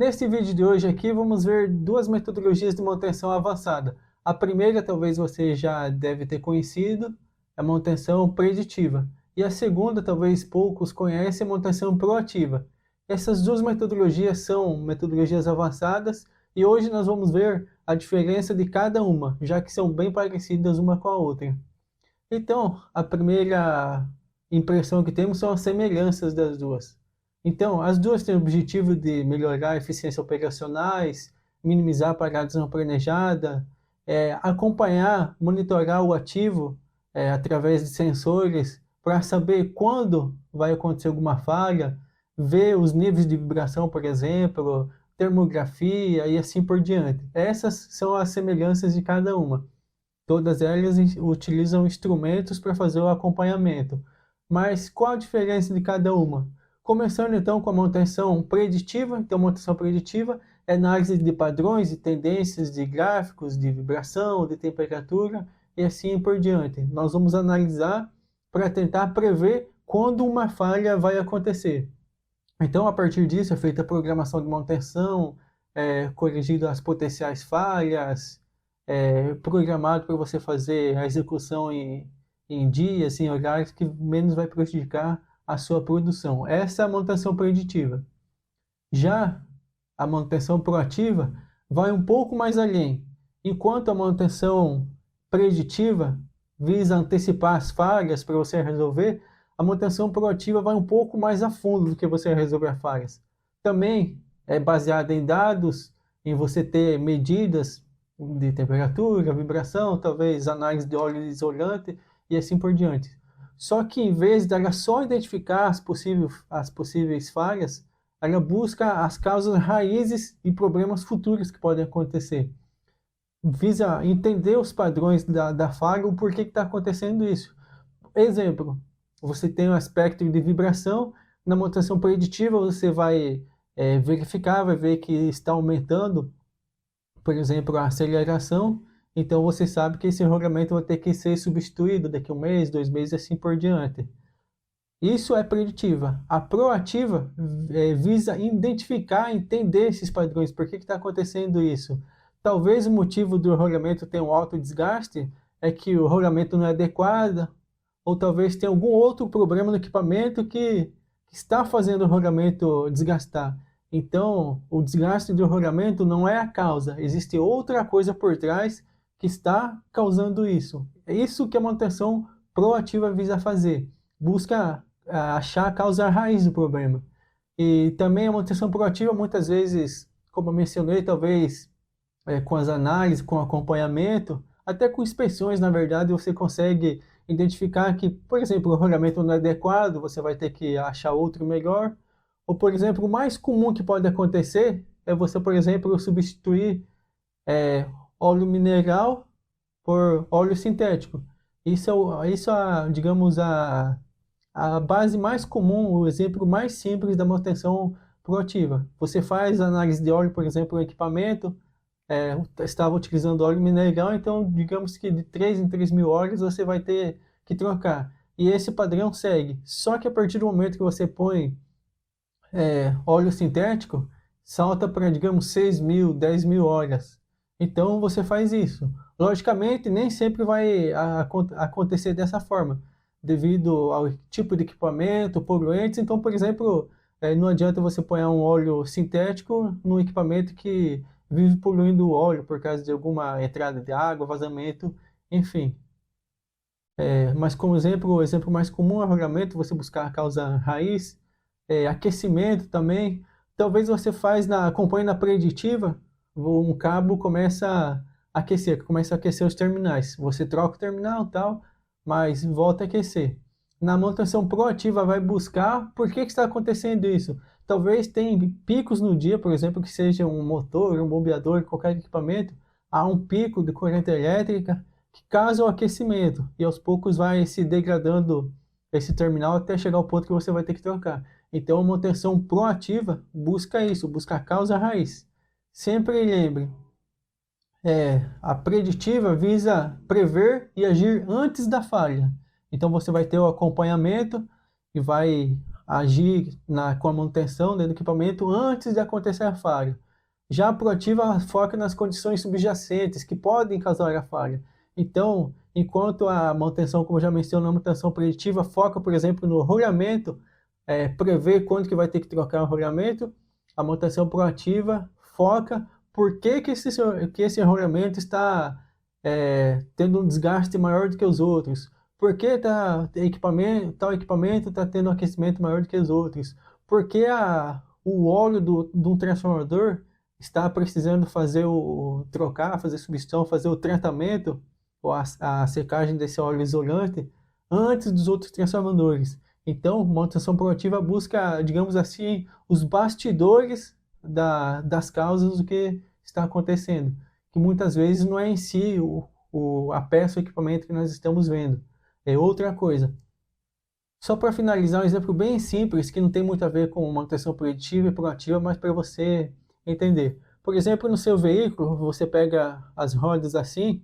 Nesse vídeo de hoje aqui vamos ver duas metodologias de manutenção avançada. A primeira talvez você já deve ter conhecido, é a manutenção preditiva. E a segunda talvez poucos conhecem, é a manutenção proativa. Essas duas metodologias são metodologias avançadas e hoje nós vamos ver a diferença de cada uma, já que são bem parecidas uma com a outra. Então, a primeira impressão que temos são as semelhanças das duas. Então, as duas têm o objetivo de melhorar a eficiência operacionais, minimizar paradas não planejadas, acompanhar, monitorar o ativo através de sensores para saber quando vai acontecer alguma falha, ver os níveis de vibração, por exemplo, termografia e assim por diante. Essas são as semelhanças de cada uma. Todas elas utilizam instrumentos para fazer o acompanhamento. Mas qual a diferença de cada uma? Começando então com a manutenção preditiva. Então, a manutenção preditiva é análise de padrões, de tendências, de gráficos, de vibração, de temperatura e assim por diante. Nós vamos analisar para tentar prever quando uma falha vai acontecer. Então, a partir disso, é feita a programação de manutenção, corrigido as potenciais falhas, programado para você fazer a execução em dias, em horários que menos vai prejudicar a sua produção. Essa é a manutenção preditiva. Já a manutenção proativa vai um pouco mais além. Enquanto a manutenção preditiva visa antecipar as falhas para você resolver, a manutenção proativa vai um pouco mais a fundo do que você resolver as falhas. Também é baseada em dados, em você ter medidas de temperatura, vibração, talvez análise de óleo isolante e assim por diante. Só que em vez dela só identificar as possíveis falhas, ela busca as causas raízes e problemas futuros que podem acontecer. Visa entender os padrões da falha, o porquê que está acontecendo isso. Exemplo, você tem um aspecto de vibração, na manutenção preditiva você vai verificar, vai ver que está aumentando, por exemplo, a aceleração, então você sabe que esse rolamento vai ter que ser substituído daqui a 1 mês, 2 meses e assim por diante. Isso é preditiva. A proativa visa identificar, entender esses padrões, por que está acontecendo isso. Talvez o motivo do rolamento ter um alto desgaste é que o rolamento não é adequado, ou talvez tenha algum outro problema no equipamento que está fazendo o rolamento desgastar. Então, o desgaste do rolamento não é a causa, existe outra coisa por trás que está causando isso. É isso que a manutenção proativa visa fazer, busca achar a causa raiz do problema. E também a manutenção proativa, muitas vezes, como eu mencionei, talvez com as análises, com acompanhamento, até com inspeções, na verdade, você consegue identificar que, por exemplo, o rolamento não é adequado, você vai ter que achar outro melhor. Ou, por exemplo, o mais comum que pode acontecer é você, por exemplo, substituir óleo mineral por óleo sintético. Digamos, a base mais comum, o exemplo mais simples da manutenção proativa. Você faz análise de óleo, por exemplo, no equipamento, estava utilizando óleo mineral, então digamos que de 3 em 3 mil horas você vai ter que trocar. E esse padrão segue. Só que a partir do momento que você põe óleo sintético, salta para, digamos, 6 mil, 10 mil horas. Então você faz isso. Logicamente, nem sempre vai acontecer dessa forma, devido ao tipo de equipamento, poluentes. Então, por exemplo, não adianta você pôr um óleo sintético no equipamento que vive poluindo o óleo por causa de alguma entrada de água, vazamento, enfim. Mas como exemplo, o exemplo mais comum é o rolamento, você buscar a causa raiz, aquecimento também. Talvez você acompanhe na preditiva, um cabo começa a aquecer, começa a aquecer os terminais. Você troca o terminal e tal, mas volta a aquecer. Na manutenção proativa vai buscar por que está acontecendo isso. Talvez tenha picos no dia, por exemplo, que seja um motor, um bombeador, qualquer equipamento, há um pico de corrente elétrica que causa o aquecimento e aos poucos vai se degradando esse terminal até chegar ao ponto que você vai ter que trocar. Então, a manutenção proativa busca isso, busca a causa raiz. Sempre lembre, a preditiva visa prever e agir antes da falha. Então você vai ter o acompanhamento e vai agir com a manutenção, né, do equipamento antes de acontecer a falha. Já a proativa foca nas condições subjacentes que podem causar a falha. Então, enquanto a manutenção, como eu já mencionei, a manutenção preditiva foca, por exemplo, no rolamento, prevê quando que vai ter que trocar o rolamento, a manutenção proativa foca por que esse rolamento está tendo um desgaste maior do que os outros, por que tal equipamento está tendo um aquecimento maior do que os outros, por que o óleo de um transformador está precisando trocar, fazer substituição, fazer o tratamento, ou a secagem desse óleo isolante, antes dos outros transformadores. Então, manutenção proativa busca, digamos assim, os bastidores das causas do que está acontecendo, que muitas vezes não é em si a peça ou equipamento que nós estamos vendo, é outra coisa. Só para finalizar, um exemplo bem simples, que não tem muito a ver com manutenção preditiva e proativa, mas para você entender. Por exemplo, no seu veículo, você pega as rodas assim,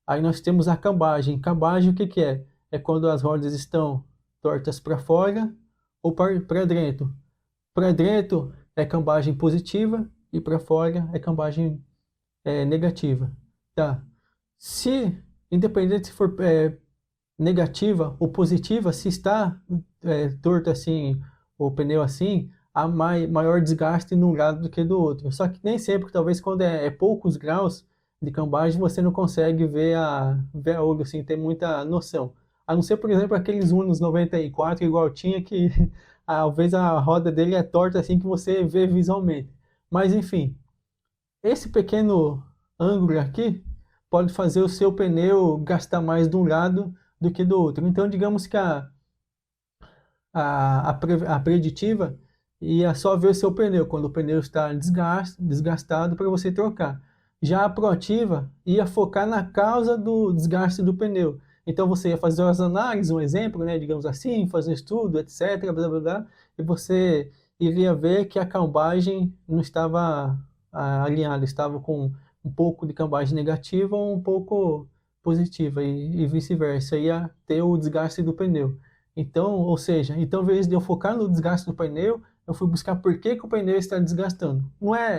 aí nós temos a cambagem. Cambagem o que que é? É quando as rodas estão tortas para fora ou para dentro. Para dentro é cambagem positiva e para fora é cambagem negativa. Tá? Independente se for negativa ou positiva, se está torto assim, o pneu assim, há maior desgaste num lado do que do outro. Só que nem sempre, talvez quando é poucos graus de cambagem, você não consegue ver a olho, assim, ter muita noção. A não ser, por exemplo, aqueles Unos 94 igual tinha, que talvez a roda dele é torta assim que você vê visualmente. Mas enfim, esse pequeno ângulo aqui pode fazer o seu pneu gastar mais de um lado do que do outro. Então, digamos que a preditiva ia só ver o seu pneu, quando o pneu está desgastado para você trocar. Já a proativa ia focar na causa do desgaste do pneu. Então você ia fazer as análises, um exemplo, né, digamos assim, fazer um estudo, etc, blá, blá, blá, e você iria ver que a cambagem não estava alinhada, estava com um pouco de cambagem negativa ou um pouco positiva, e vice-versa, ia ter o desgaste do pneu. Então, ou seja, então, ao invés de eu focar no desgaste do pneu, eu fui buscar por que o pneu está desgastando.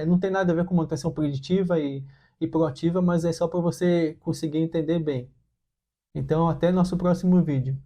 Não tem nada a ver com manutenção preditiva e proativa, mas é só para você conseguir entender bem. Então, até nosso próximo vídeo.